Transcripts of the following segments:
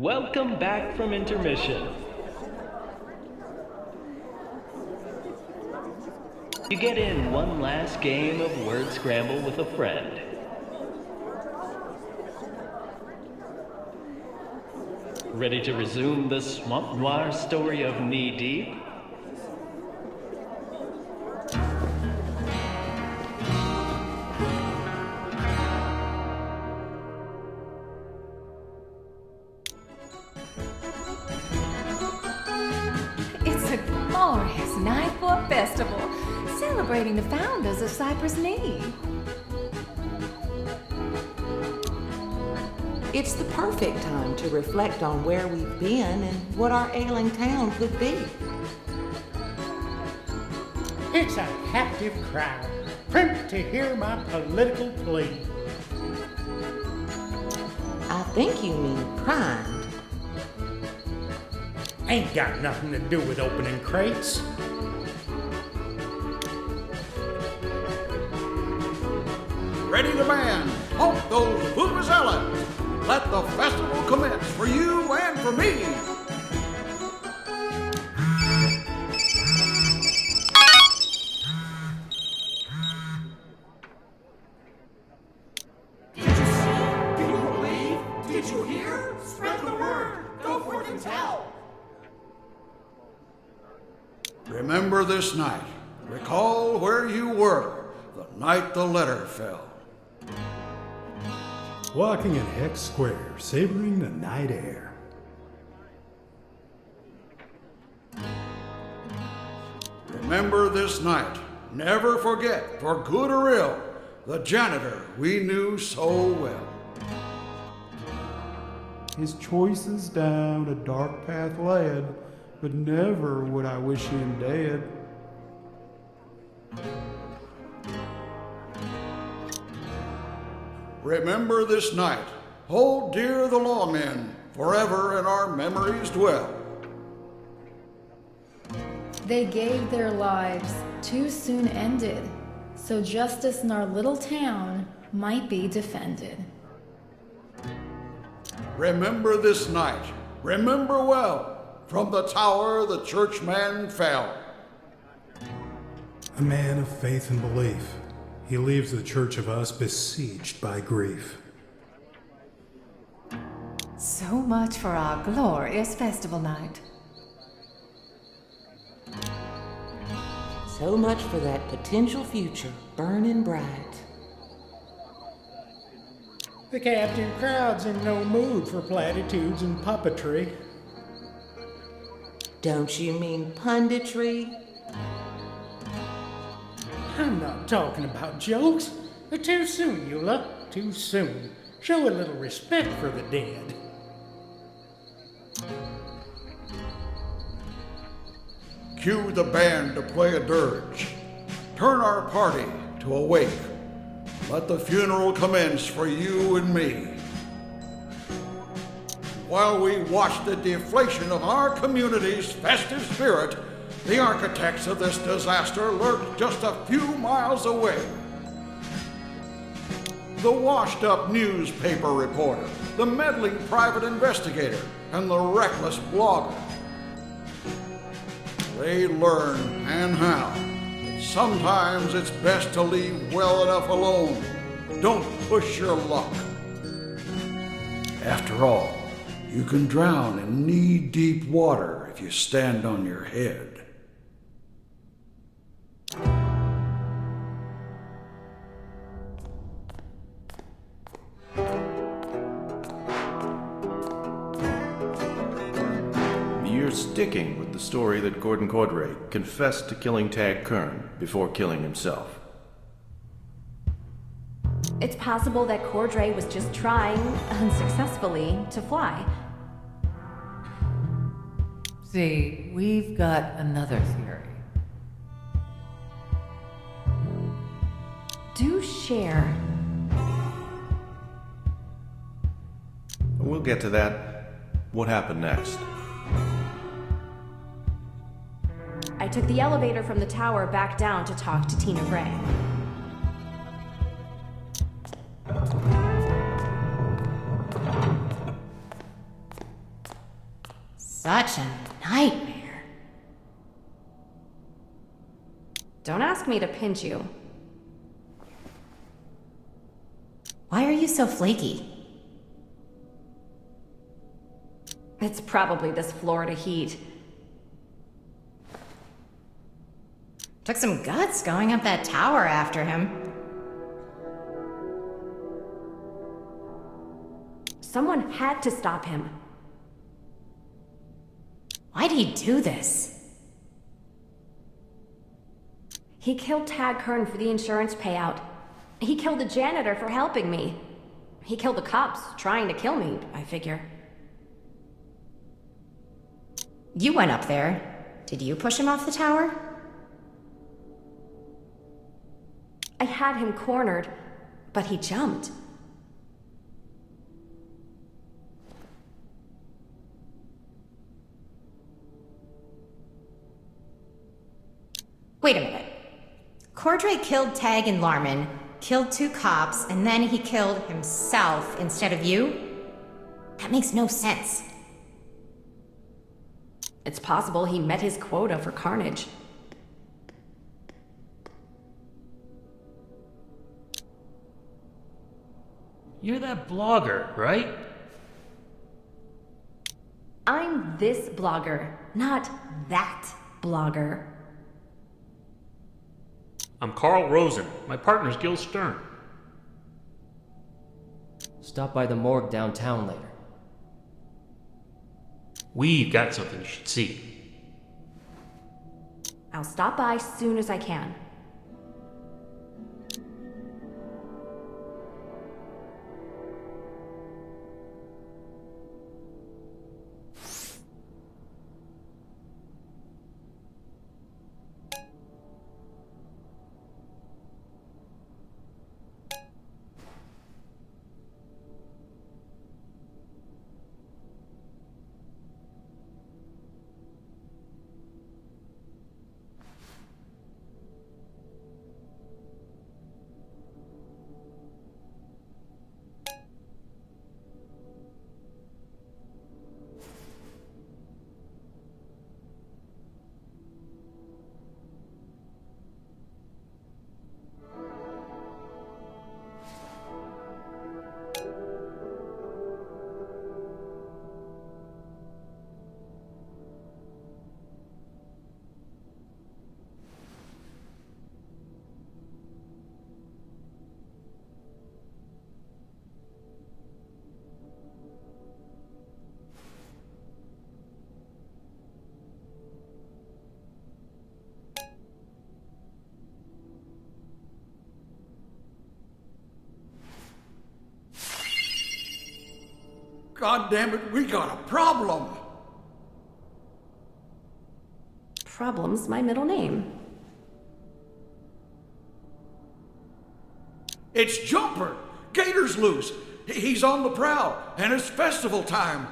Welcome back from intermission. You get in one last game of word scramble with a friend. Ready to resume the Swamp Noir story of Knee Deep? It's a glorious night for a festival, celebrating the founders of Cypress Knee. It's the perfect time to reflect on where we've been and what our ailing town could be. It's a captive crowd, primped to hear my political plea. I think you mean primed. Ain't got nothing to do with opening crates. Ready to band, hump those vuvuzelas. Let the festival commence for you and for me. Did you see? Do you believe? Did you hear? Spread the word. Go forth and tell. Remember this night. Recall where you were the night the letter fell. Walking in Hex Square, savoring the night air. Remember this night. Never forget, for good or ill, the janitor we knew so well. His choices down a dark path led, but never would I wish him dead. Remember this night. Hold dear the lawmen, forever in our memories dwell. They gave their lives, too soon ended, so justice in our little town might be defended. Remember this night. Remember well. From the tower the churchman fell. A man of faith and belief, he leaves the church of us besieged by grief. So much for our glorious festival night. So much for that potential future burning bright. The captive crowd's in no mood for platitudes and puppetry. Don't you mean punditry? I'm not talking about jokes. Too soon, Eula. Too soon. Show a little respect for the dead. Cue the band to play a dirge. Turn our party to a wake. Let the funeral commence for you and me. While we watch the deflation of our community's festive spirit, the architects of this disaster lurk just a few miles away. The washed-up newspaper reporter, the meddling private investigator, and the reckless blogger. They learn and how that sometimes it's best to leave well enough alone. Don't push your luck. After all, you can drown in knee-deep water if you stand on your head. You're sticking with the story that Gordon Cordray confessed to killing Tag Kern before killing himself. It's possible that Cordray was just trying, unsuccessfully, to fly. See, we've got another theory. Do share. We'll get to that. What happened next? I took the elevator from the tower back down to talk to Tina Gray. Such a nightmare. Don't ask me to pinch you. Why are you so flaky? It's probably this Florida heat. Took some guts going up that tower after him. Someone had to stop him. Why'd he do this? He killed Tag Kern for the insurance payout. He killed the janitor for helping me. He killed the cops trying to kill me, I figure. You went up there. Did you push him off the tower? I had him cornered, but he jumped. Wait a minute. Cordray killed Tag and Larman, killed 2 cops, and then he killed himself instead of you? That makes no sense. It's possible he met his quota for carnage. You're that blogger, right? I'm this blogger, not that blogger. I'm Carl Rosen. My partner's Gil Stern. Stop by the morgue downtown later. We've got something you should see. I'll stop by soon as I can. God damn it, we got a problem! Problem's my middle name. It's Jumper! Gator's loose! He's on the prowl, and it's festival time!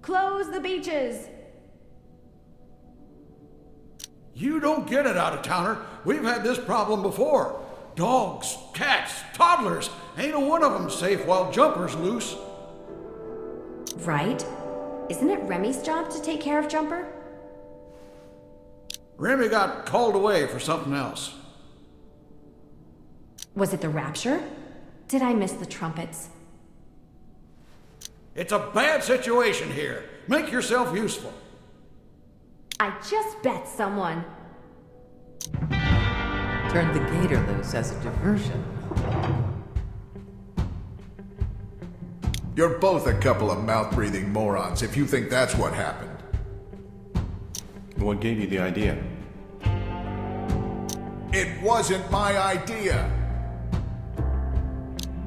Close the beaches! You don't get it, out-of-towner. We've had this problem before. Dogs, cats, toddlers. Ain't a one of them safe while Jumper's loose. Right? Isn't it Remy's job to take care of Jumper? Remy got called away for something else. Was it the rapture? Did I miss the trumpets? It's a bad situation here. Make yourself useful. I just bet someone. Turned the gator loose as a diversion. You're both a couple of mouth-breathing morons if you think that's what happened. What gave you the idea? It wasn't my idea.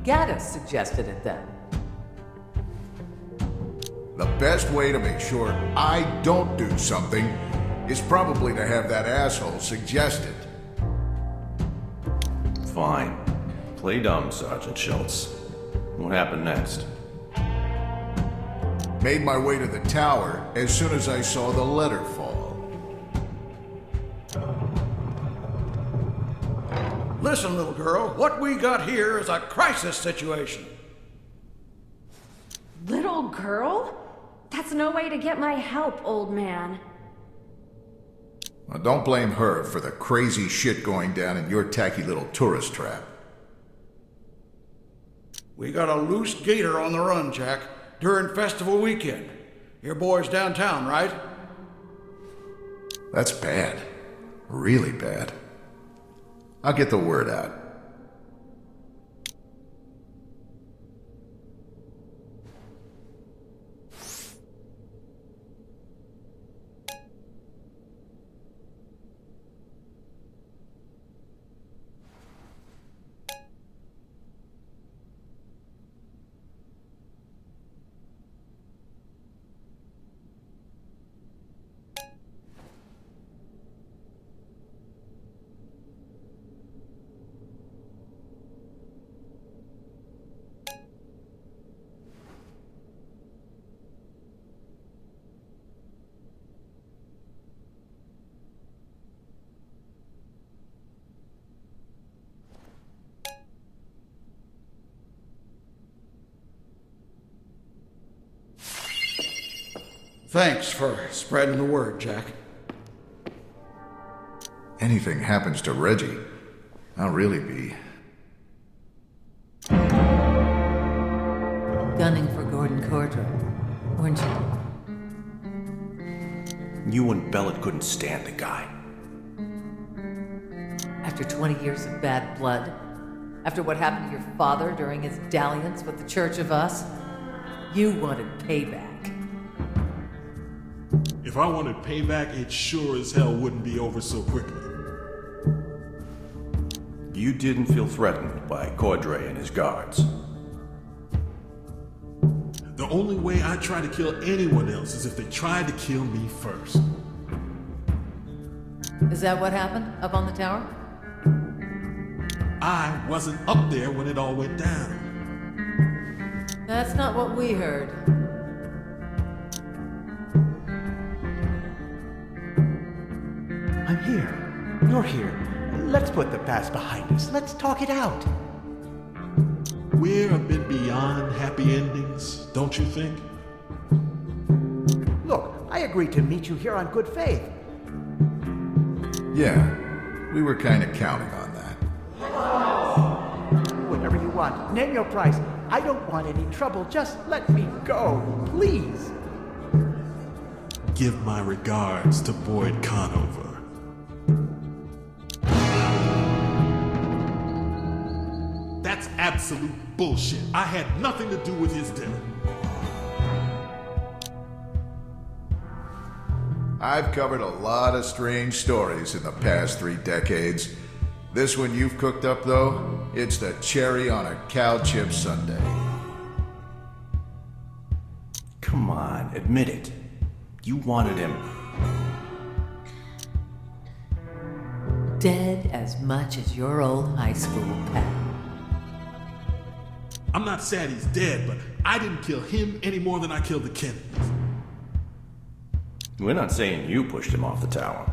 Gaddis suggested it then. The best way to make sure I don't do something is probably to have that asshole suggest it. Fine. Play dumb, Sergeant Schultz. What happened next? Made my way to the tower as soon as I saw the letter fall. Listen, little girl, what we got here is a crisis situation. Little small girl? That's no way to get my help, old man. Well, don't blame her for the crazy shit going down in your tacky little tourist trap. We got a loose gator on the run, Jack, during festival weekend. Your boy's downtown, right? That's bad. Really bad. I'll get the word out. Thanks for spreading the word, Jack. Anything happens to Reggie, I'll really be... Gunning for Gordon Cordray, weren't you? You and Bellet couldn't stand the guy. After 20 years of bad blood, after what happened to your father during his dalliance with the Church of Us, you wanted payback. If I wanted payback, it sure as hell wouldn't be over so quickly. You didn't feel threatened by Cordray and his guards. The only way I try to kill anyone else is if they tried to kill me first. Is that what happened up on the tower? I wasn't up there when it all went down. That's not what we heard. I'm here. You're here. Let's put the past behind us. Let's talk it out. We're a bit beyond happy endings, don't you think? Look, I agreed to meet you here on good faith. Yeah, we were kind of counting on that. Whatever you want. Name your price. I don't want any trouble. Just let me go, please. Give my regards to Boyd Conover. That's absolute bullshit. I had nothing to do with his death. I've covered a lot of strange stories in the past 3 decades. This one you've cooked up, though, it's the cherry on a cow chip sundae. Come on, admit it. You wanted him. Dead as much as your old high school pal. I'm not sad he's dead, but I didn't kill him any more than I killed the Kennedys. We're not saying you pushed him off the tower.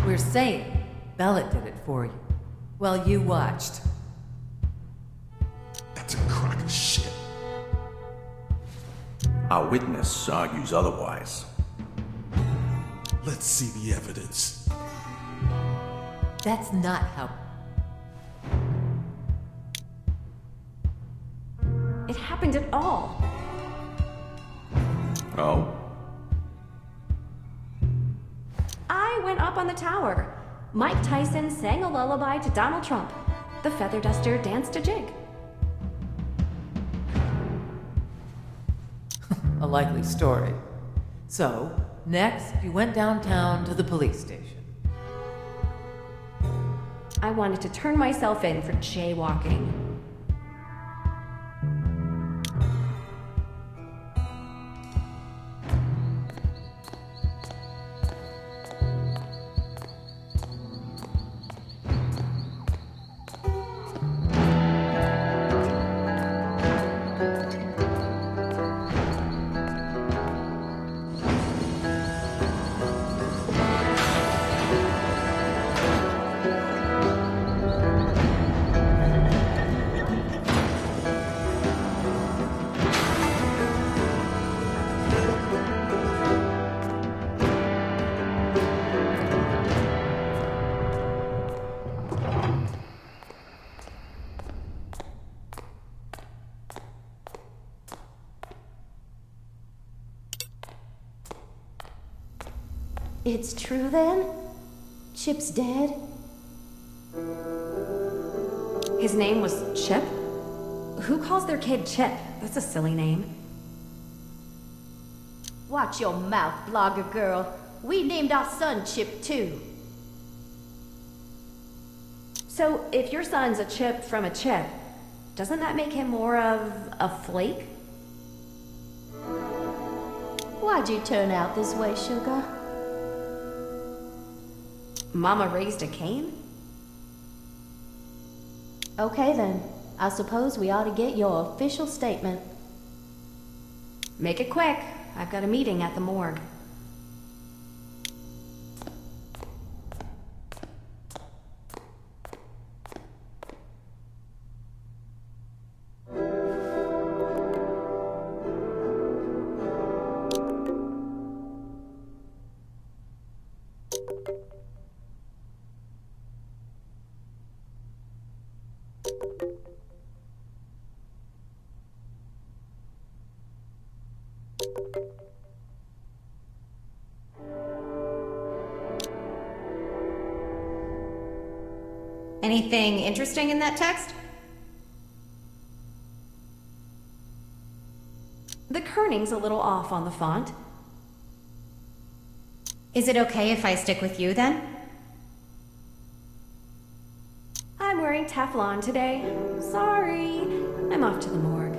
We're saying Bellet did it for you. Well, you watched. That's a crock of shit. Our witness argues otherwise. Let's see the evidence. That's not how... It happened at all. Oh? I went up on the tower. Mike Tyson sang a lullaby to Donald Trump. The feather duster danced a jig. A likely story. So, next, you went downtown to the police station. I wanted to turn myself in for jaywalking. It's true then? Chip's dead? His name was Chip? Who calls their kid Chip? That's a silly name. Watch your mouth, blogger girl. We named our son Chip too. So, if your son's a chip from a chip, doesn't that make him more of a flake? Why'd you turn out this way, sugar? Mama raised a Cain? Okay then. I suppose we ought to get your official statement. Make it quick. I've got a meeting at the morgue. Anything interesting in that text? The kerning's a little off on the font. Is it okay if I stick with you then? I'm wearing Teflon today. Sorry. I'm off to the morgue.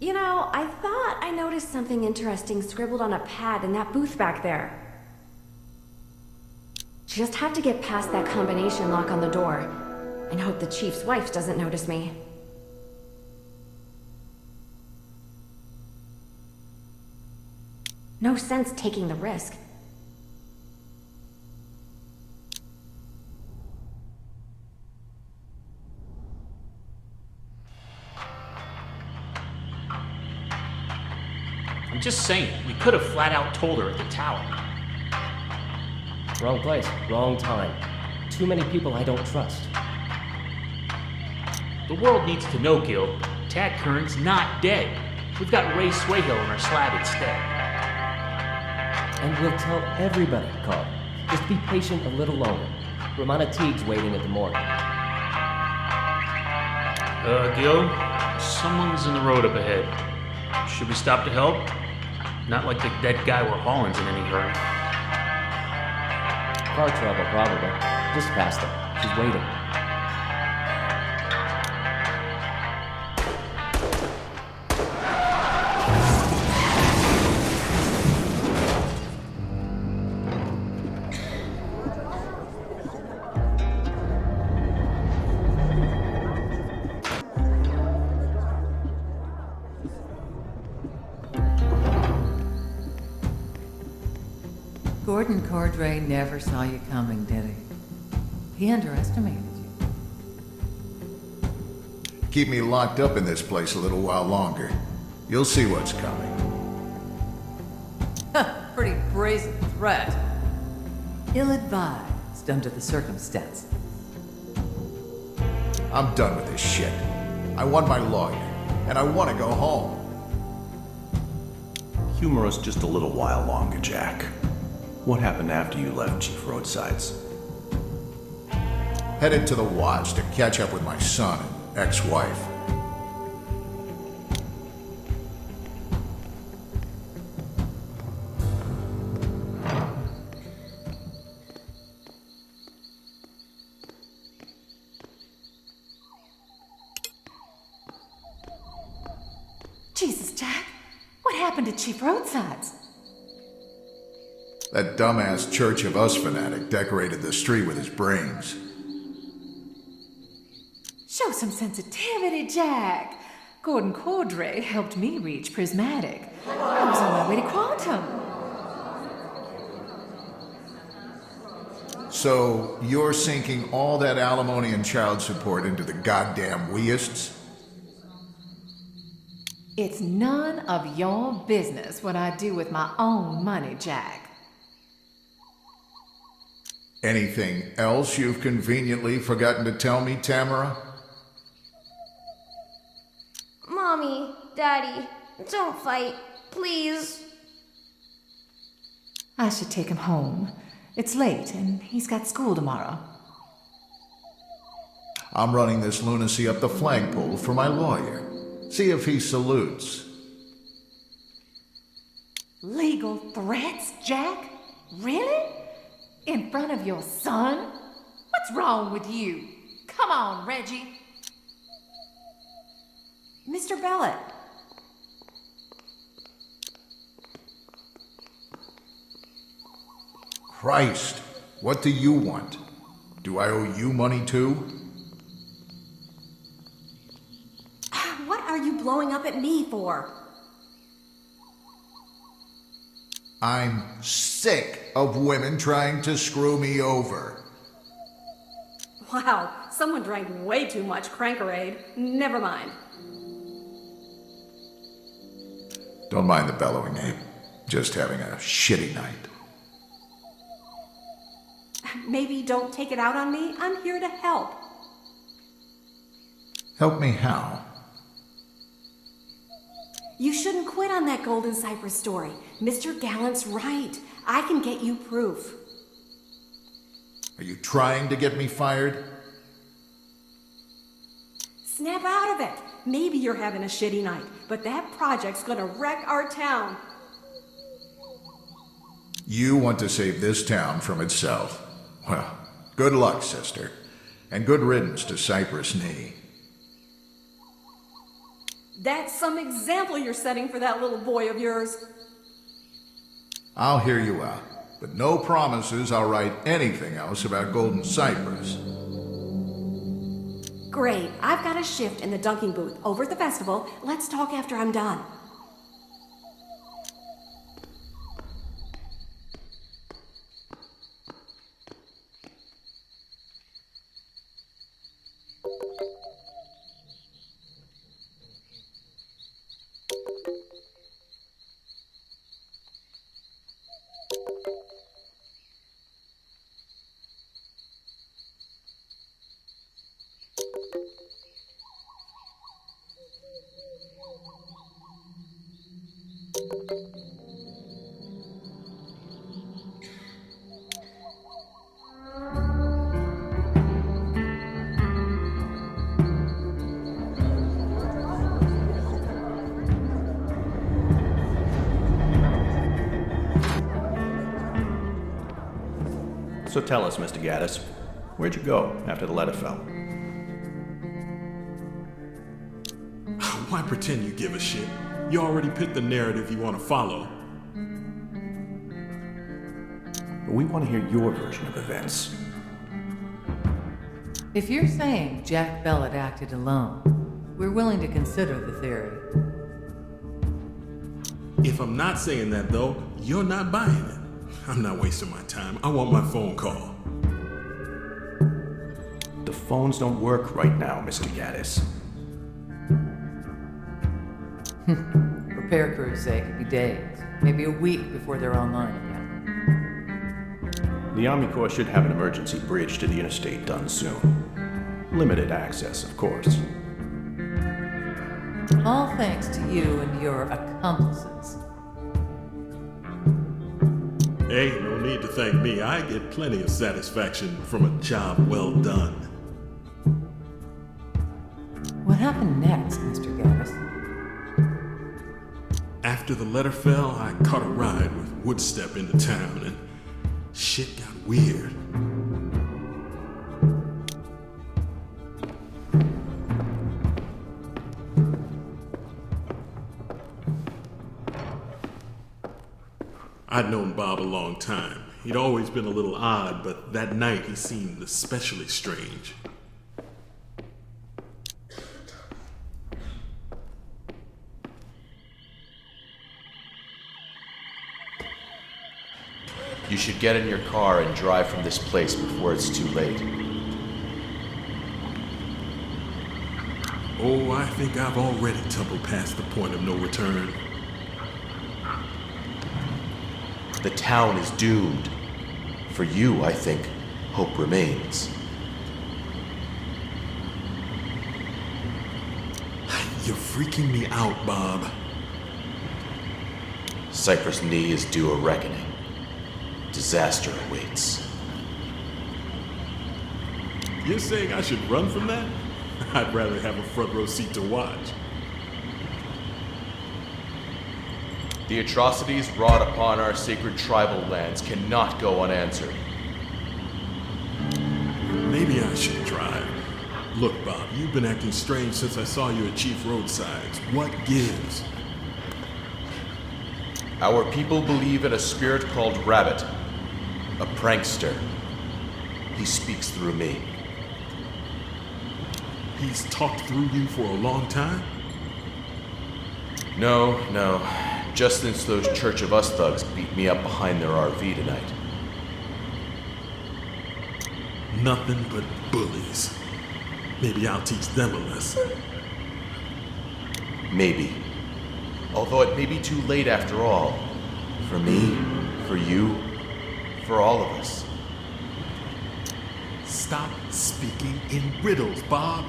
You know, I thought I noticed something interesting scribbled on a pad in that booth back there. Just have to get past that combination lock on the door and hope the chief's wife doesn't notice me. No sense taking the risk. I'm just saying, we could have flat out told her at the tower. Wrong place, wrong time. Too many people I don't trust. The world needs to know, Gil. Tad Kern's not dead. We've got Ray Swayhill in our slab instead. And we'll tell everybody, Carl. Just be patient a little longer. Romana Teague's waiting at the morgue. Gil, someone's in the road up ahead. Should we stop to help? Not like the dead guy we're hauling's in any hurry. Car trouble, probably. Just past her. She's waiting. Gordon Cordray never saw you coming, did he? He underestimated you. Keep me locked up in this place a little while longer. You'll see what's coming. Pretty brazen threat. Ill-advised under the circumstance. I'm done with this shit. I want my lawyer, and I want to go home. Humor us just a little while longer, Jack. What happened after you left Chief Roadsides? Headed to the Watch to catch up with my son and ex-wife. Jesus, Jack. What happened to Chief Roadsides? That dumbass Church of Us fanatic decorated the street with his brains. Show some sensitivity, Jack. Gordon Cordray helped me reach Prismatic. I was on my way to Quantum. So, you're sinking all that alimony and child support into the goddamn weists? It's none of your business what I do with my own money, Jack. Anything else you've conveniently forgotten to tell me, Tamara? Mommy, Daddy, don't fight, please. I should take him home. It's late, and he's got school tomorrow. I'm running this lunacy up the flagpole for my lawyer. See if he salutes. Legal threats, Jack? Really? In front of your son? What's wrong with you? Come on, Reggie. Mr. Bellet. Christ, what do you want? Do I owe you money too? What are you blowing up at me for? I'm sick of women trying to screw me over. Wow, someone drank way too much Crankerade. Never mind. Don't mind the bellowing, Abe. Just having a shitty night. Maybe don't take it out on me. I'm here to help. Help me how? You shouldn't quit on that Golden Cypress story. Mr. Gallant's right. I can get you proof. Are you trying to get me fired? Snap out of it. Maybe you're having a shitty night, but that project's gonna wreck our town. You want to save this town from itself. Well, good luck, sister. And good riddance to Cypress Knee. That's some example you're setting for that little boy of yours. I'll hear you out, but no promises I'll write anything else about Golden Cypress. Great. I've got a shift in the dunking booth over at the festival. Let's talk after I'm done. So tell us, Mr. Gaddis, where'd you go after the letter fell? Why pretend you give a shit? You already picked the narrative you want to follow. But we want to hear your version of events. If you're saying Jack Bellet acted alone, we're willing to consider the theory. If I'm not saying that, though, you're not buying it. I'm not wasting my time. I want my phone call. The phones don't work right now, Mr. Gaddis. Repair crews say it could be days, maybe a week before they're online again. The Army Corps should have an emergency bridge to the interstate done soon. Limited access, of course. All thanks to you and your accomplices. Hey, no need to thank me. I get plenty of satisfaction from a job well done. What happened next, Mr. Gaddis? After the letter fell, I caught a ride with Woodstep into town, and shit got weird. I'd known Bob a long time. He'd always been a little odd, but that night he seemed especially strange. You should get in your car and drive from this place before it's too late. Oh, I think I've already tumbled past the point of no return. The town is doomed. For you, I think, hope remains. You're freaking me out, Bob. Cypress Knee is due a reckoning. Disaster awaits. You're saying I should run from that? I'd rather have a front row seat to watch. The atrocities wrought upon our sacred tribal lands cannot go unanswered. Maybe I should drive. Look, Bob, you've been acting strange since I saw you at Chief Roadside's. What gives? Our people believe in a spirit called Rabbit, a prankster. He speaks through me. He's talked through you for a long time? No. Just since those Church of Us thugs beat me up behind their RV tonight. Nothing but bullies. Maybe I'll teach them a lesson. Maybe. Although it may be too late after all. For me, for you, for all of us. Stop speaking in riddles, Bob.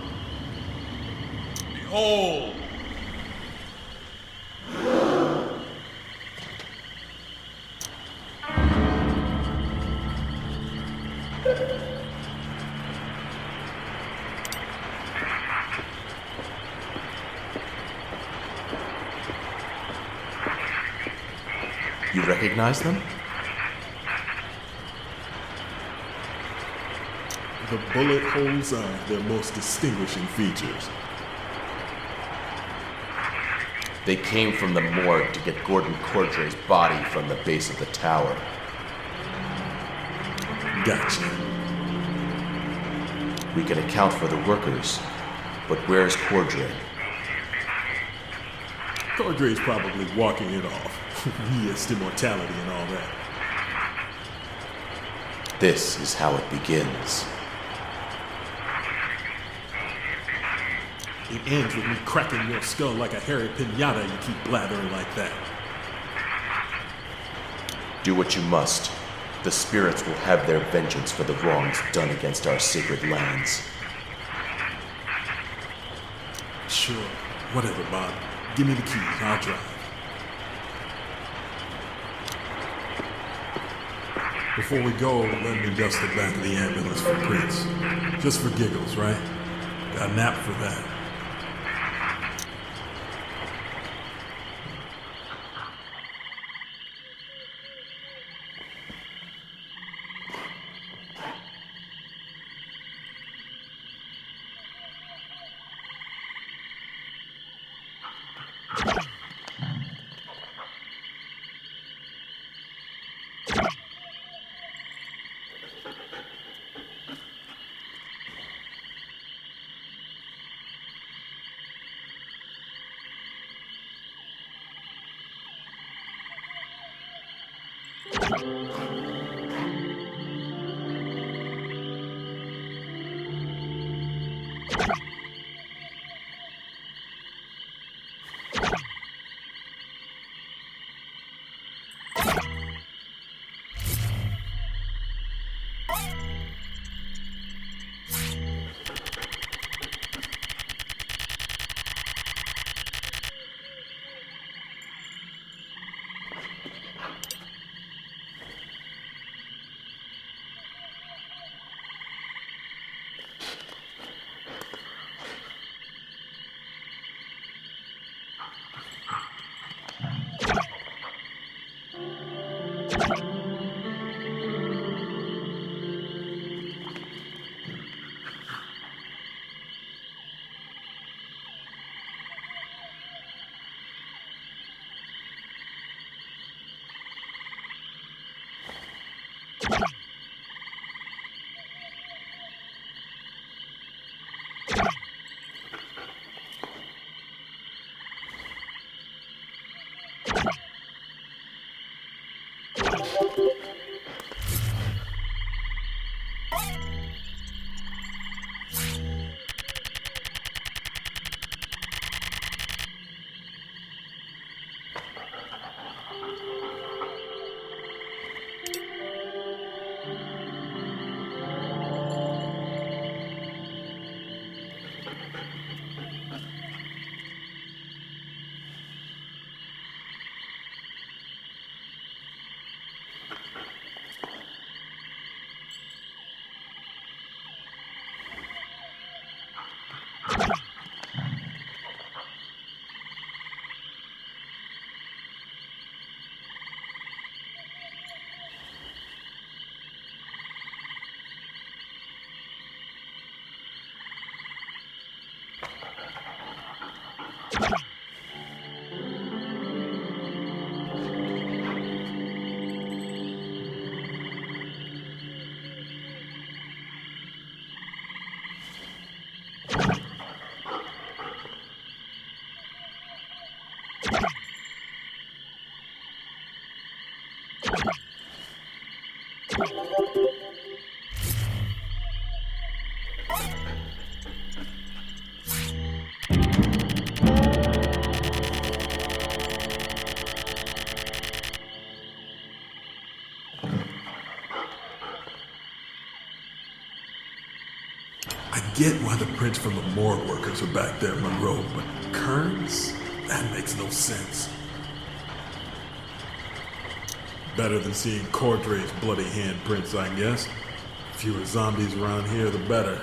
Behold! You recognize them? The bullet holes are their most distinguishing features. They came from the morgue to get Gordon Cordray's body from the base of the tower. Gotcha. We can account for the workers, but where's Cordray? Cordray's probably walking it off. Yes, immortality and all that. This is how it begins. It ends with me cracking your skull like a hairy pinata. You keep blathering like that. Do what you must. The spirits will have their vengeance for the wrongs done against our sacred lands. Sure. Whatever, Bob. Give me the keys. I'll drive. Before we go, let me dust the back of the ambulance for prints. Just for giggles, right? Got a nap for that. I get why the prints from the morgue workers are back there, Monroe, but Kern's? That makes no sense. Better than seeing Cordray's bloody handprints, I guess. Fewer zombies around here, the better.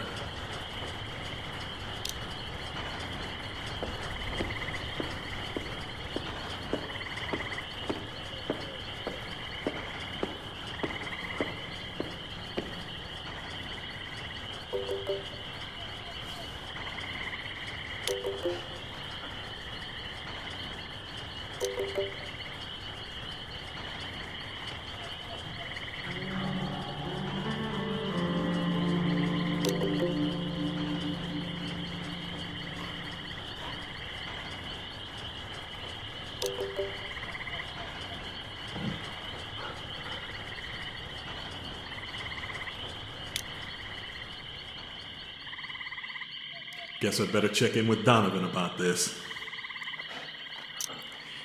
Guess I'd better check in with Donovan about this.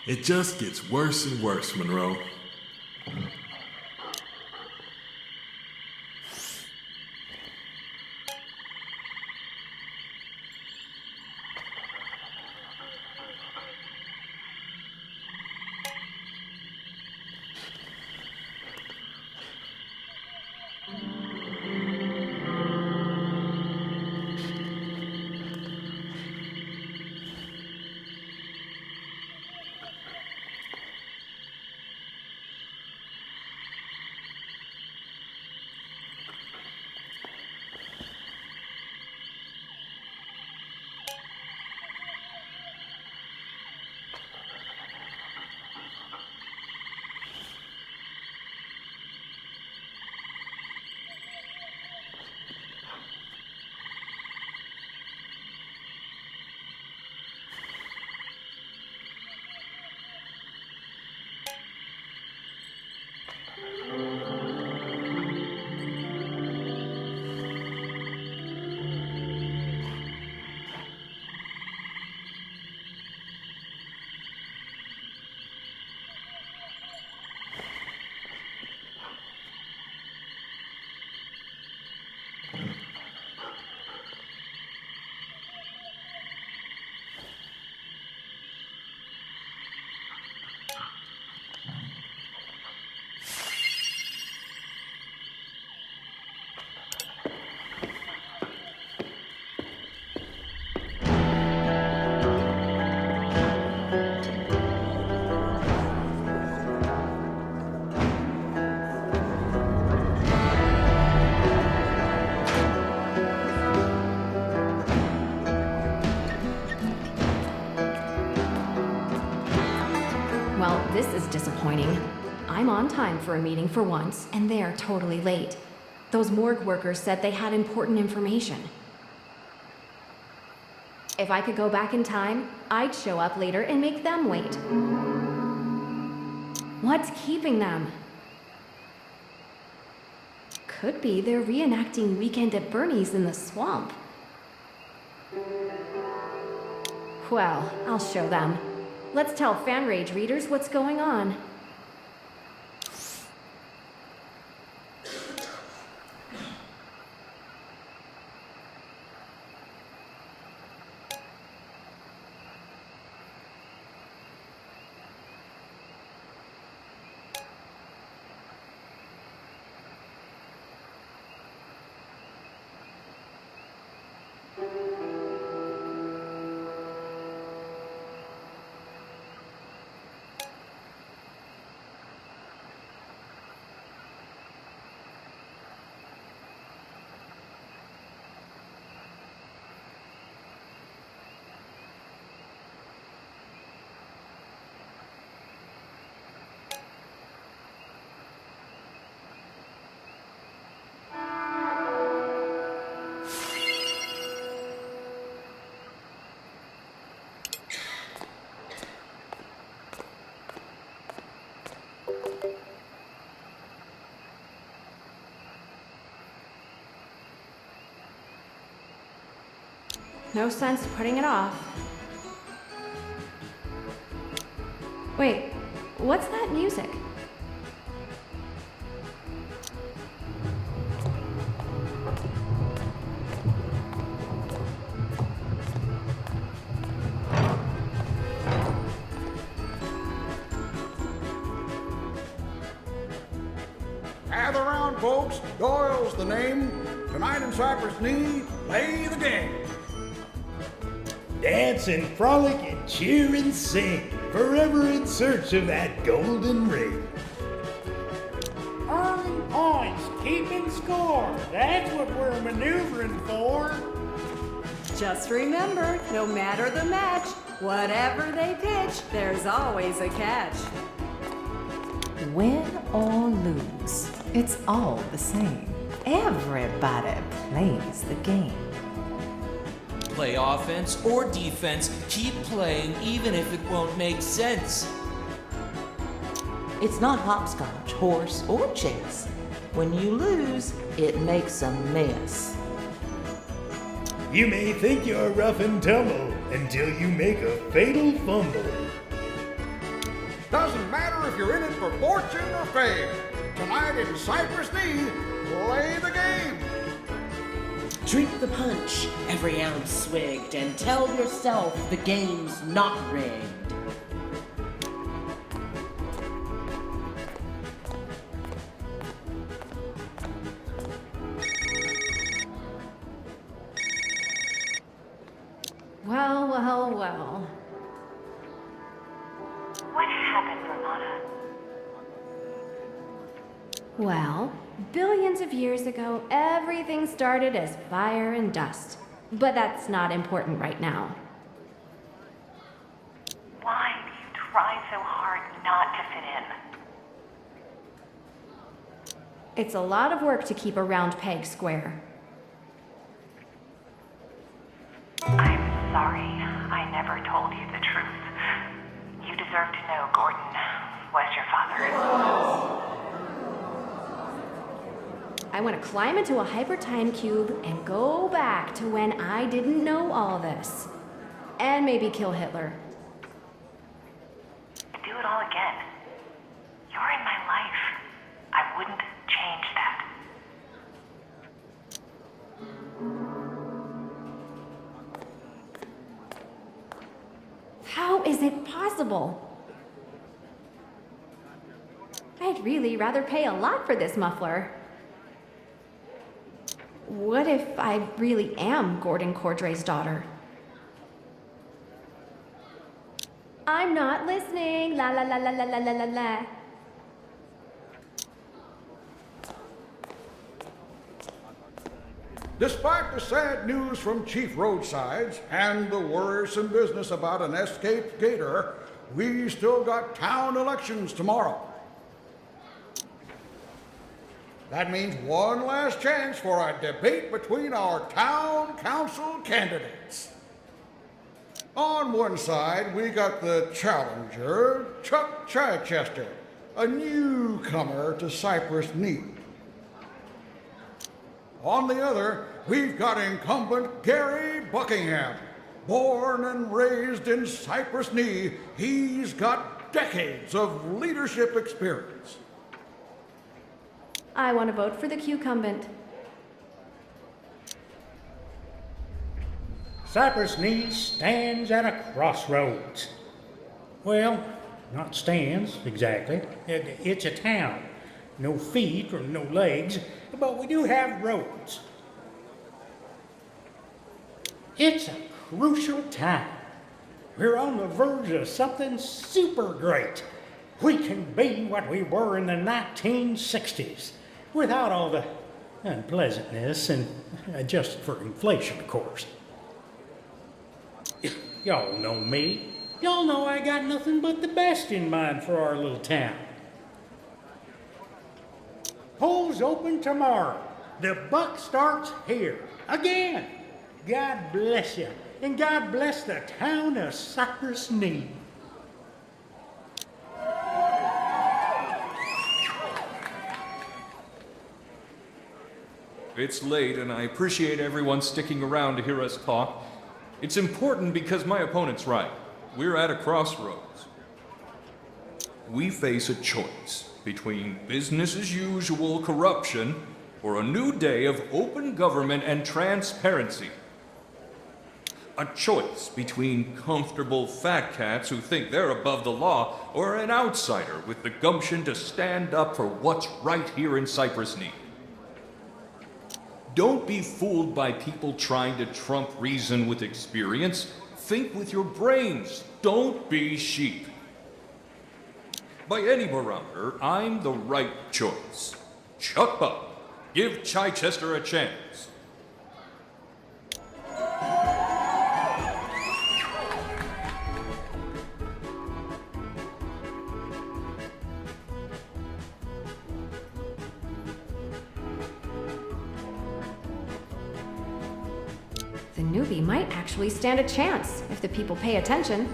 It just gets worse and worse, Monroe. Well, this is disappointing. I'm on time for a meeting for once, and they're totally late. Those morgue workers said they had important information. If I could go back in time, I'd show up later and make them wait. What's keeping them? Could be they're reenacting Weekend at Bernie's in the swamp. Well, I'll show them. Let's tell Fan Rage readers what's going on. No sense putting it off. Wait, what's that music? Gather round, folks. Doyle's the name. Tonight in Cypress Knee, play the game. Dance and frolic and cheer and sing, forever in search of that golden ring. Earning points, keeping score, that's what we're maneuvering for. Just remember, no matter the match, whatever they pitch, there's always a catch. Win or lose, it's all the same. Everybody plays the game. Play offense or defense, keep playing even if it won't make sense. It's not hopscotch, horse, or chess. When you lose, it makes a mess. You may think you're rough and tumble until you make a fatal fumble. Doesn't matter if you're in it for fortune or fame. Tonight in Cypress Knee, play the game. Drink the punch, every ounce swigged, and tell yourself the game's not rigged. Well, well, well. What happened, Ramona? Well, billions of years ago, everything started as fire and dust. But that's not important right now. Why do you try so hard not to fit in? It's a lot of work to keep a round peg square. I'm sorry. I never told you the truth. You deserve to know Gordon was your father. I want to climb into a hyper time cube and go back to when I didn't know all this. And maybe kill Hitler. Do it all again. You're in my life. I wouldn't change that. How is it possible? I'd really rather pay a lot for this muffler. What if I really am Gordon Cordray's daughter? I'm not listening. La la la la la la la la la. Despite the sad news from Chief Roadsides and the worrisome business about an escaped gator, we still got town elections tomorrow. That means one last chance for a debate between our town council candidates. On one side, we got the challenger, Chuck Chichester, a newcomer to Cypress Knee. On the other, we've got incumbent Gary Buckingham. Born and raised in Cypress Knee, he's got decades of leadership experience. I want to vote for the cucumbent. Cypress Knee stands at a crossroads. Well, not stands exactly. It's a town. No feet or no legs, but we do have roads. It's a crucial time. We're on the verge of something super great. We can be what we were in the 1960s, without all the unpleasantness and adjusted for inflation, of course. Y'all know me. Y'all know I got nothing but the best in mind for our little town. Polls open tomorrow. The buck starts here. Again. God bless you. And God bless the town of Cypress Knee. It's late, and I appreciate everyone sticking around to hear us talk. It's important because my opponent's right. We're at a crossroads. We face a choice between business as usual corruption or a new day of open government and transparency. A choice between comfortable fat cats who think they're above the law or an outsider with the gumption to stand up for what's right here in Cypress Neat. Don't be fooled by people trying to trump reason with experience. Think with your brains. Don't be sheep. By any barometer, I'm the right choice. Chuck up. Give Chichester a chance. The newbie might actually stand a chance if the people pay attention.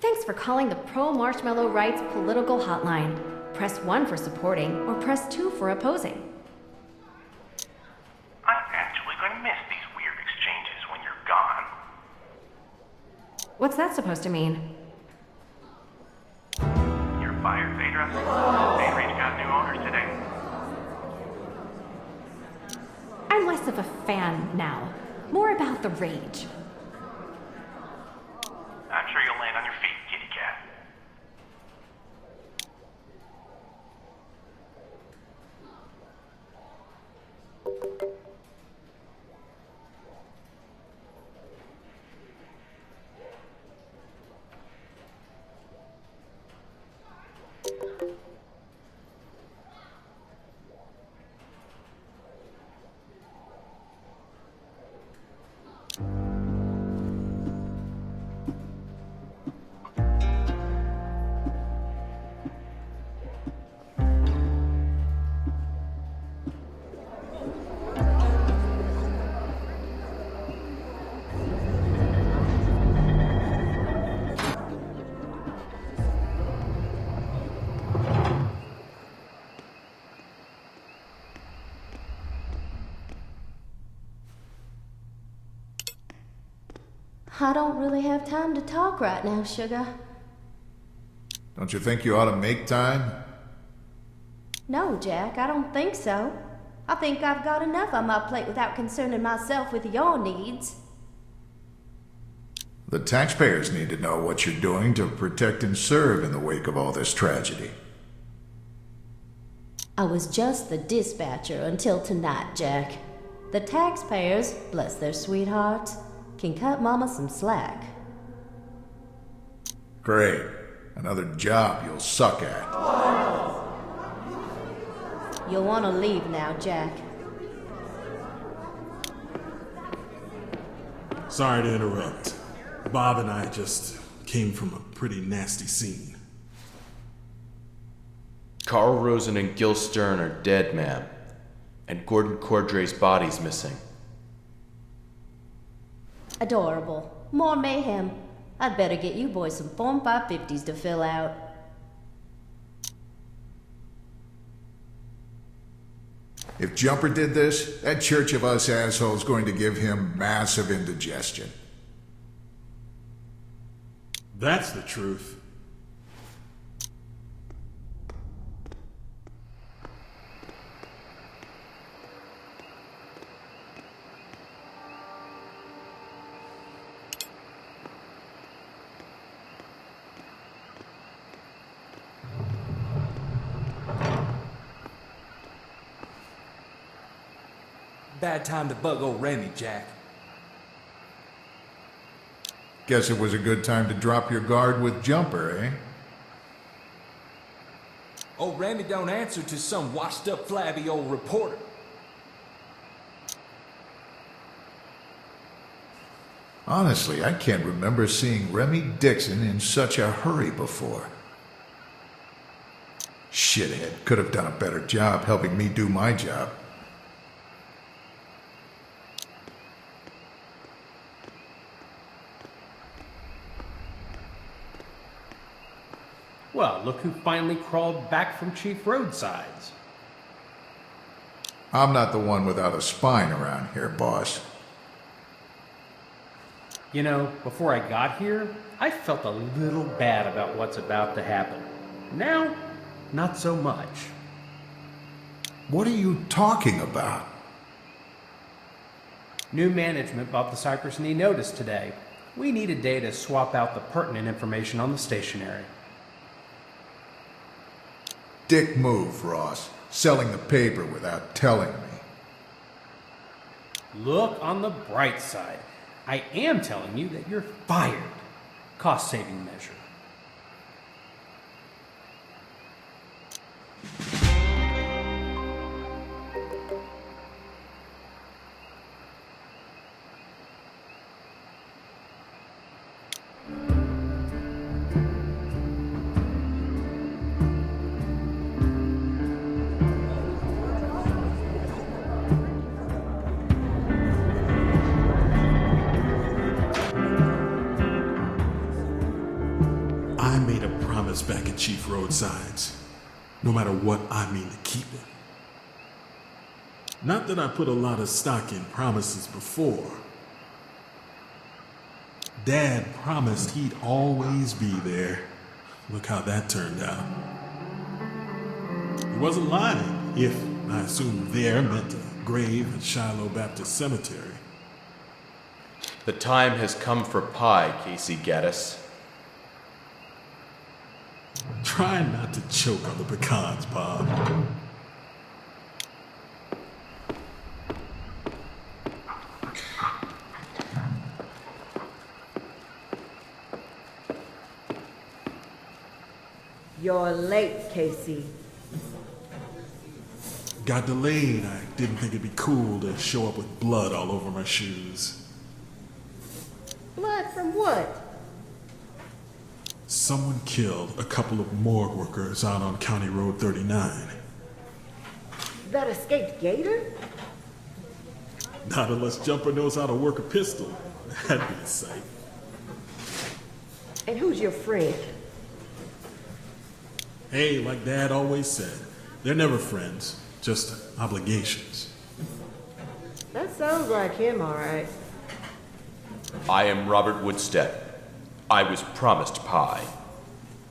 Thanks for calling the Pro-Marshmallow Rights Political Hotline. Press 1 for supporting or press 2 for opposing. I'm actually going to miss these weird exchanges when you're gone. What's that supposed to mean? You're fired, Phaedra. Bakery's got new owners today. I'm less of a fan now. More about the rage. I'm sure you'll land on your feet, kitty cat. I don't really have time to talk right now, sugar. Don't you think you ought to make time? No, Jack, I don't think so. I think I've got enough on my plate without concerning myself with your needs. The taxpayers need to know what you're doing to protect and serve in the wake of all this tragedy. I was just the dispatcher until tonight, Jack. The taxpayers, bless their sweethearts, can cut Mama some slack. Great. Another job you'll suck at. You'll want to leave now, Jack. Sorry to interrupt. Bob and I just came from a pretty nasty scene. Carl Rosen and Gil Stern are dead, ma'am. And Gordon Cordray's body's missing. Adorable. More mayhem. I'd better get you boys some Form 550s to fill out. If Jumper did this, that Church of Us asshole's going to give him massive indigestion. That's the truth. Bad time to bug old Remy, Jack. Guess it was a good time to drop your guard with Jumper, eh? Old Remy don't answer to some washed-up, flabby old reporter. Honestly, I can't remember seeing Remy Dixon in such a hurry before. Shithead could have done a better job helping me do my job. Well, look who finally crawled back from Chief Roadsides. I'm not the one without a spine around here, boss. You know, before I got here, I felt a little bad about what's about to happen. Now, not so much. What are you talking about? New management bought the Cypress Knee Notice today. We need a day to swap out the pertinent information on the stationery. Dick move, Ross. Selling the paper without telling me. Look on the bright side. I am telling you that you're fired. Cost-saving measure. I made a promise back at Chief Roadsides. No matter what, I mean to keep it. Not that I put a lot of stock in promises before. Dad promised he'd always be there. Look how that turned out. He wasn't lying, if I assume there meant a grave at Shiloh Baptist Cemetery. The time has come for pie, Casey Gaddis. Try not to choke on the pecans, Bob. You're late, Casey. Got delayed. I didn't think it'd be cool to show up with blood all over my shoes. Blood from what? Someone killed a couple of morgue workers out on County Road 39. That escaped gator? Not unless Jumper knows how to work a pistol. That'd be a sight. And who's your friend? Hey, like Dad always said, they're never friends, just obligations. That sounds like him, all right. I am Robert Woodstep. I was promised pie.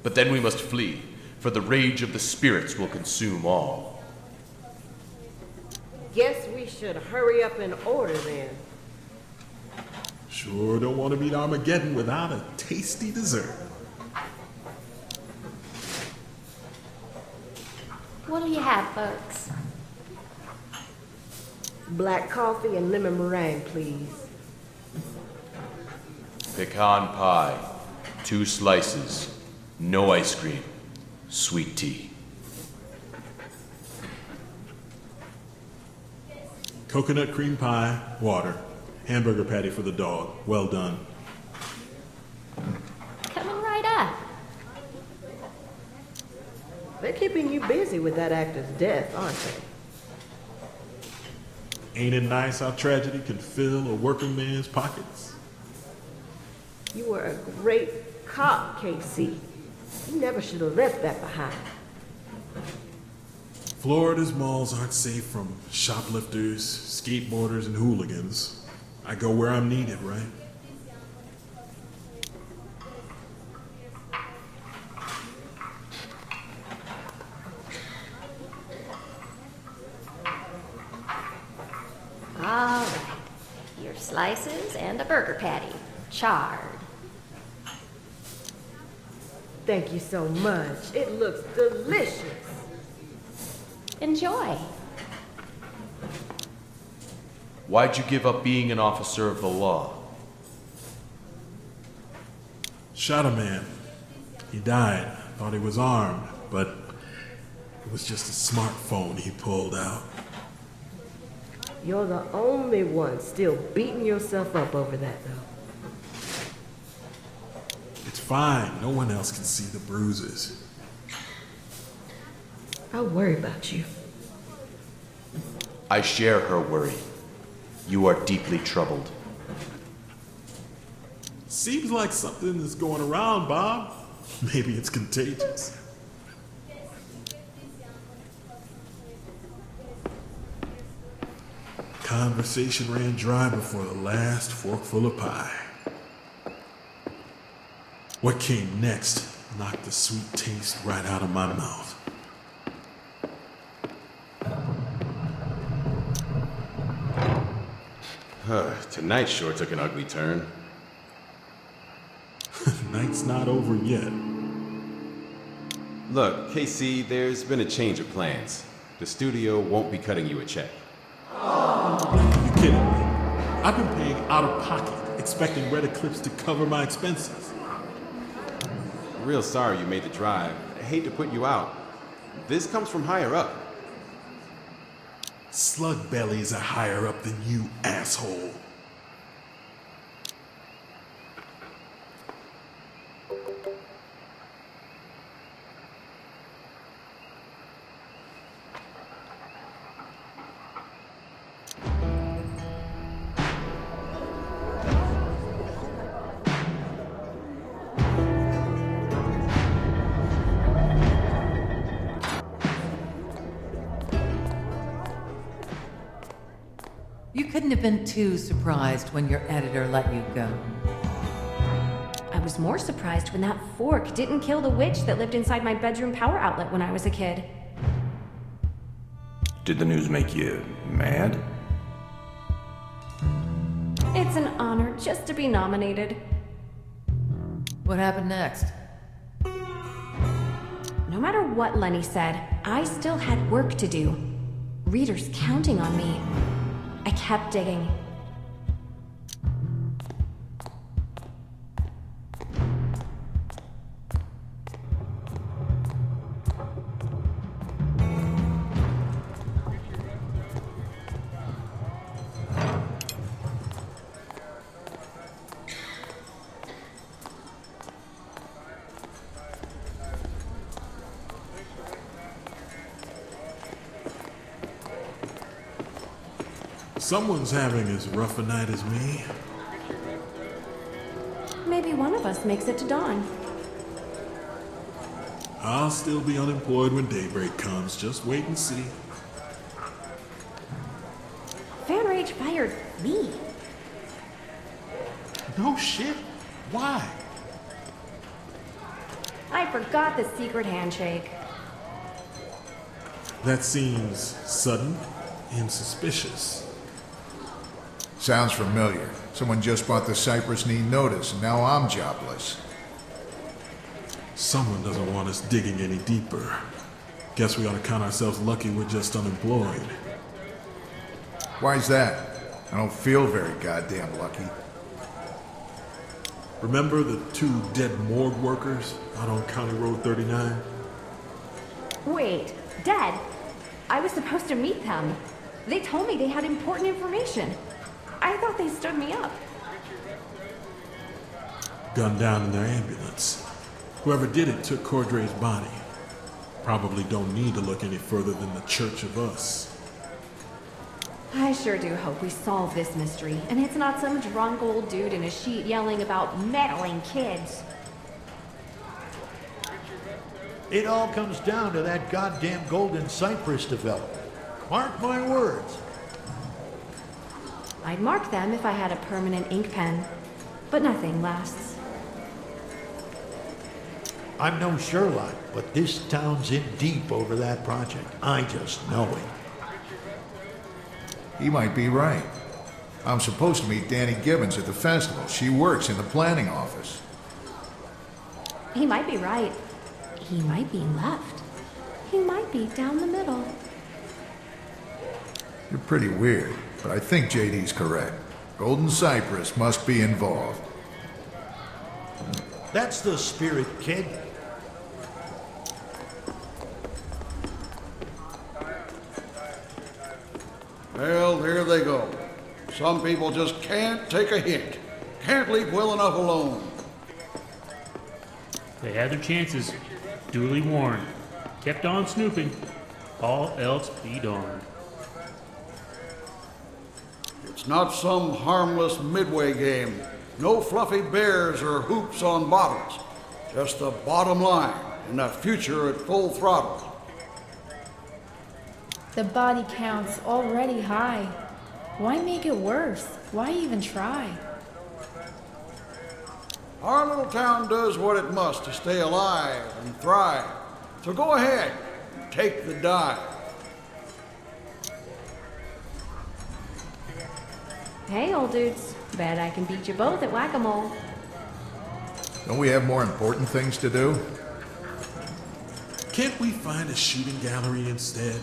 But then we must flee, for the rage of the spirits will consume all. Guess we should hurry up and order then. Sure don't want to meet Armageddon without a tasty dessert. What'll you have, folks? Black coffee and lemon meringue, please. Pecan pie, 2 slices, no ice cream, sweet tea. Coconut cream pie, water, hamburger patty for the dog. Well done. Coming right up. They're keeping you busy with that actor's death, aren't they? Ain't it nice how tragedy can fill a working man's pockets? You were a great cop, Casey. You never should have left that behind. Florida's malls aren't safe from shoplifters, skateboarders, and hooligans. I go where I'm needed, right? All right. Your slices and a burger patty. Charred. Thank you so much. It looks delicious. Enjoy. Why'd you give up being an officer of the law? Shot a man. He died. Thought he was armed, but it was just a smartphone he pulled out. You're the only one still beating yourself up over that, though. It's fine. No one else can see the bruises. I worry about you. I share her worry. You are deeply troubled. Seems like something is going around, Bob. Maybe it's contagious. Conversation ran dry before the last forkful of pie. What came next knocked the sweet taste right out of my mouth. Tonight sure took an ugly turn. Night's not over yet. Look, KC, there's been a change of plans. The studio won't be cutting you a check. You kidding me? I've been paying out of pocket, expecting Red Eclipse to cover my expenses. Real sorry you made the drive. I hate to put you out. This comes from higher up. Slug bellies are higher up than you, asshole. You couldn't have been too surprised when your editor let you go. I was more surprised when that fork didn't kill the witch that lived inside my bedroom power outlet when I was a kid. Did the news make you mad? It's an honor just to be nominated. What happened next? No matter what Lenny said, I still had work to do. Readers counting on me. I kept digging. Someone's having as rough a night as me. Maybe one of us makes it to dawn. I'll still be unemployed when daybreak comes. Just wait and see. Fan Rage fired me. No shit. Why? I forgot the secret handshake. That seems sudden and suspicious. Sounds familiar. Someone just bought the Cypress Knee notice, and now I'm jobless. Someone doesn't want us digging any deeper. Guess we ought to count ourselves lucky we're just unemployed. Why's that? I don't feel very goddamn lucky. Remember the 2 dead morgue workers out on County Road 39? Wait, dead? I was supposed to meet them. They told me they had important information. I thought they stood me up. Gunned down in their ambulance. Whoever did it took Cordray's body. Probably don't need to look any further than the Church of Us. I sure do hope we solve this mystery, and it's not some drunk old dude in a sheet yelling about meddling kids. It all comes down to that goddamn golden cypress development. Mark my words. I'd mark them if I had a permanent ink pen, but nothing lasts. I'm no Sherlock, but this town's in deep over that project. I just know it. He might be right. I'm supposed to meet Danny Gibbons at the festival. She works in the planning office. He might be right. He might be left. He might be down the middle. You're pretty weird, but I think JD's correct. Golden Cypress must be involved. That's the spirit, kid. Well, there they go. Some people just can't take a hint. Can't leave well enough alone. They had their chances. Duly warned. Kept on snooping. All else be darned. It's not some harmless midway game. No fluffy bears or hoops on bottles. Just the bottom line and a future at full throttle. The body count's already high. Why make it worse? Why even try? Our little town does what it must to stay alive and thrive. So go ahead, take the dive. Hey, old dudes. Bet I can beat you both at whack-a-mole. Don't we have more important things to do? Can't we find a shooting gallery instead?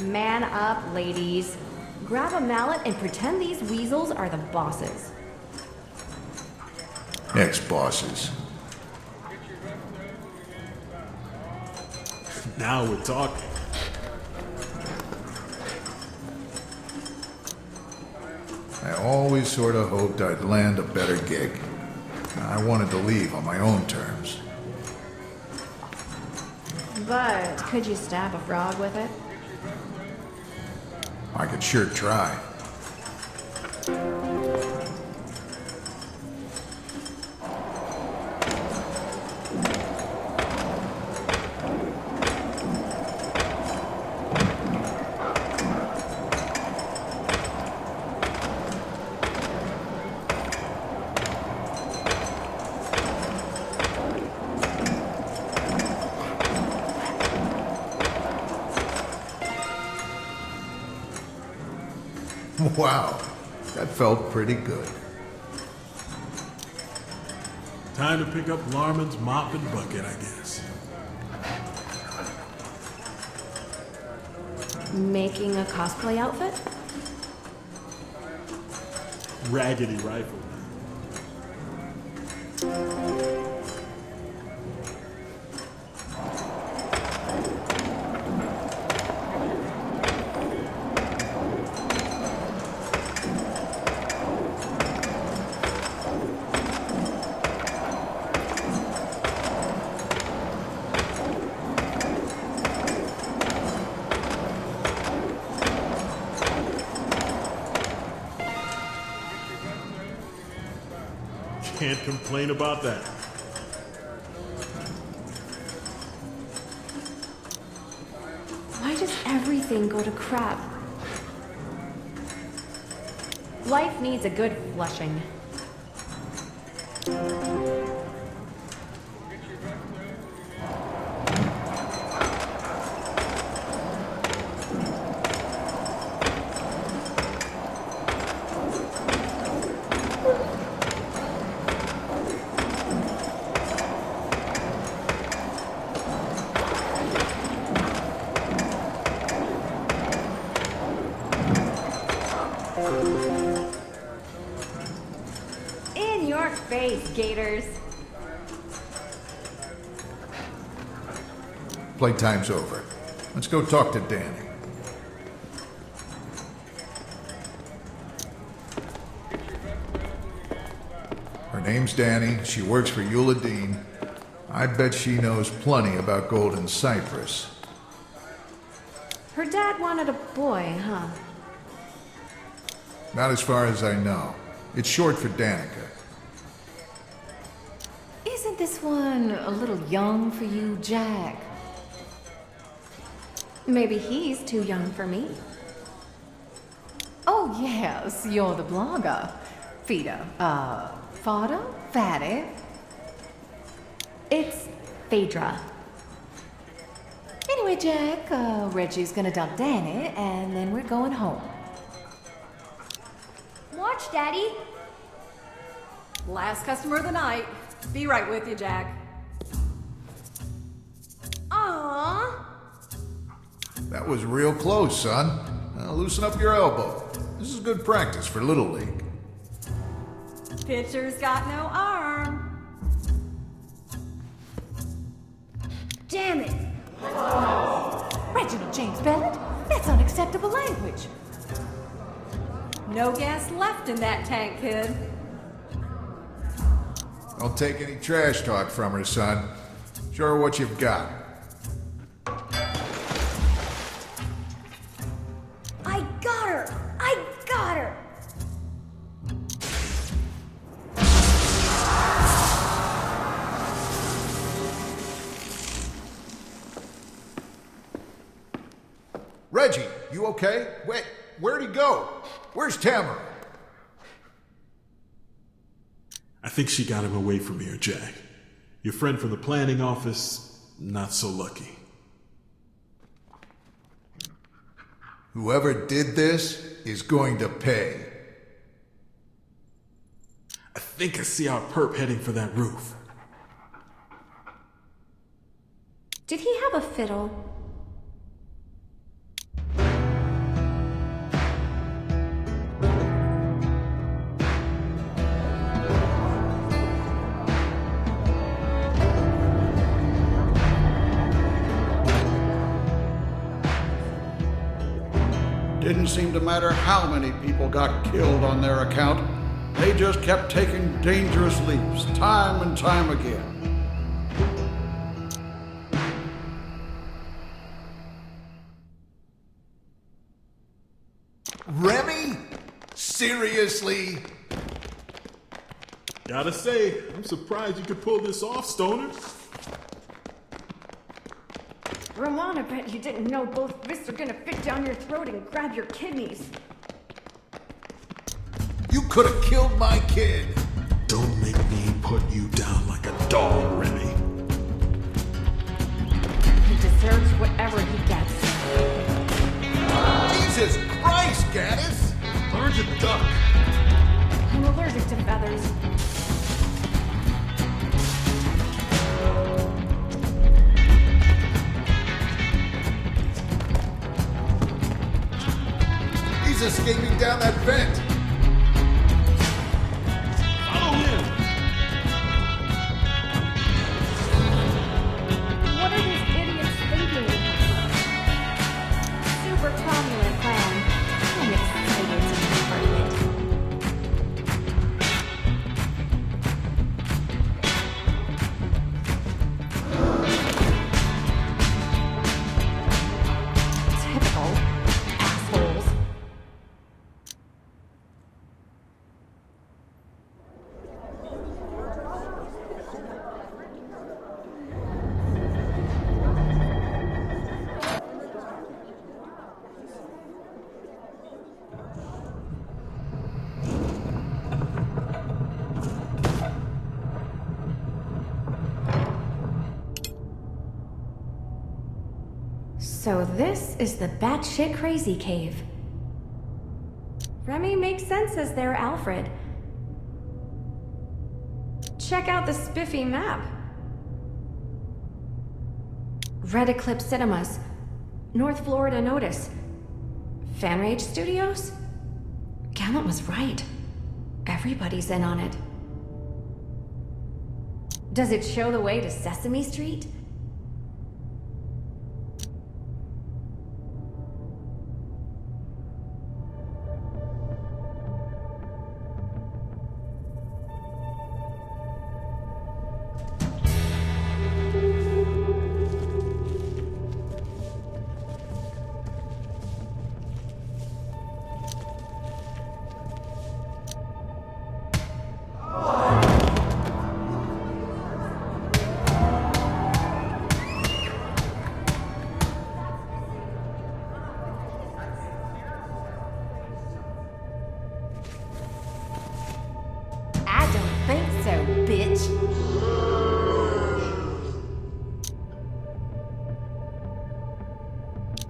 Man up, ladies. Grab a mallet and pretend these weasels are the bosses. Ex-bosses. Now we're talking. I always sort of hoped I'd land a better gig. I wanted to leave on my own terms. But could you stab a frog with it? I could sure try. Wow, that felt pretty good. Time to pick up Larman's mop and bucket, I guess. Making a cosplay outfit? Raggedy rifle. Can't complain about that. Why does everything go to crap? Life needs a good flushing. In your face, Gators. Playtime's over. Let's go talk to Danny. Her name's Danny. She works for Eula Dean. I bet she knows plenty about Golden Cypress. Her dad wanted a boy, huh? Not as far as I know. It's short for Danica. Isn't this one a little young for you, Jack? Maybe he's too young for me. Oh, yes, you're the blogger. Fida, Fada? Fatty? It's Phaedra. Anyway, Jack, Reggie's gonna dump Danny, and then we're going home. Watch, Daddy. Last customer of the night. Be right with you, Jack. Aww. That was real close, son. Now loosen up your elbow. This is good practice for Little League. Pitcher's got no arm. Damn it. Reginald James Bennett? That's unacceptable language. No gas left in that tank, kid. Don't take any trash talk from her, son. Show her what you've got. I got her! I got her! Reggie, you okay? Wait, where'd he go? Where's Tamara? I think she got him away from here, Jack. Your friend from the planning office, not so lucky. Whoever did this is going to pay. I think I see our perp heading for that roof. Did he have a fiddle? Didn't seem to matter how many people got killed on their account. They just kept taking dangerous leaps, time and time again. Remy? Seriously? Gotta say, I'm surprised you could pull this off, Stoner. Ramon, I bet you didn't know both fists are gonna fit down your throat and grab your kidneys. You could have killed my kid. Don't make me put you down like a dog, Remy. He deserves whatever he gets. Jesus Christ, Gaddis! Learn to duck. I'm allergic to feathers. He's escaping down that vent. Follow him. What are these idiots thinking? Super cromulent plan. I'm excited to be part of it. Typical assholes. So this is the batshit crazy cave. Remy makes sense as their Alfred. Check out the spiffy map. Red Eclipse Cinemas, North Florida Notice, Fanrage Studios? Gallant was right. Everybody's in on it. Does it show the way to Sesame Street?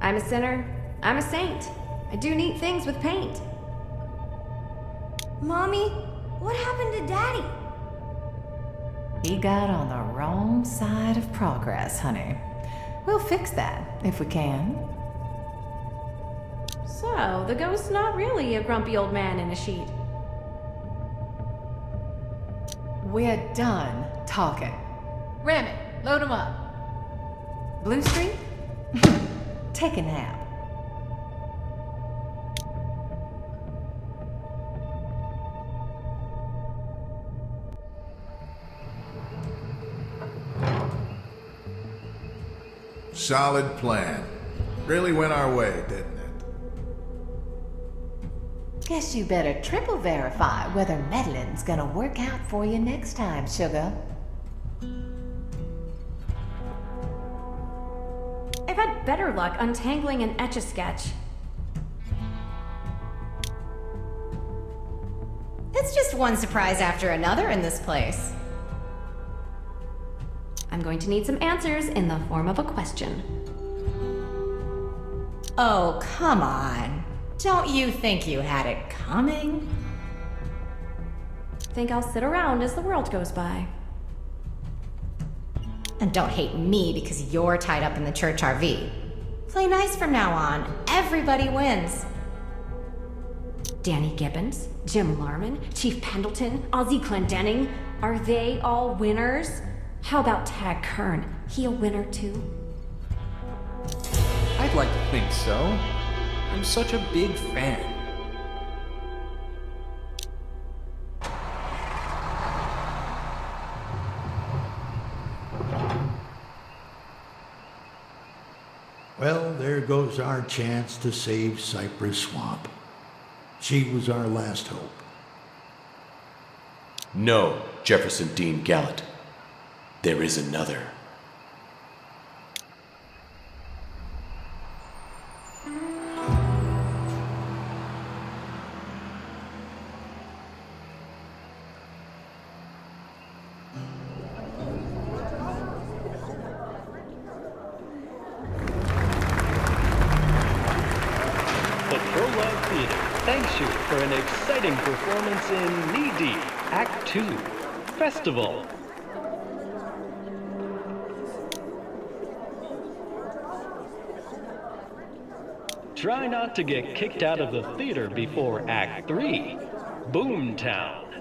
I'm a sinner. I'm a saint. I do neat things with paint. Mommy, what happened to Daddy? He got on the wrong side of progress, honey. We'll fix that, if we can. So, the ghost's not really a grumpy old man in a sheet. We're done talking. Remy, load him up. Blue Street? Take a nap. Solid plan. Really went our way, didn't it? Guess you better triple verify whether meddling's gonna work out for you next time, sugar. I've had better luck untangling an Etch-a-Sketch. It's just one surprise after another in this place. I'm going to need some answers in the form of a question. Oh, come on. Don't you think you had it coming? Think I'll sit around as the world goes by. And don't hate me because you're tied up in the church RV. Play nice from now on. Everybody wins. Danny Gibbons, Jim Larman, Chief Pendleton, Ozzie Clendenning, are they all winners? How about Tag Kern? He a winner too? I'd like to think so. I'm such a big fan. Well, there goes our chance to save Cypress Swamp. She was our last hope. No, Jefferson Dean Gallant. There is another. The Prologue Theater thanks you for an exciting performance in Knee Deep, Act 2, Festival. Try not to get kicked out of the theater before Act 3, Boomtown.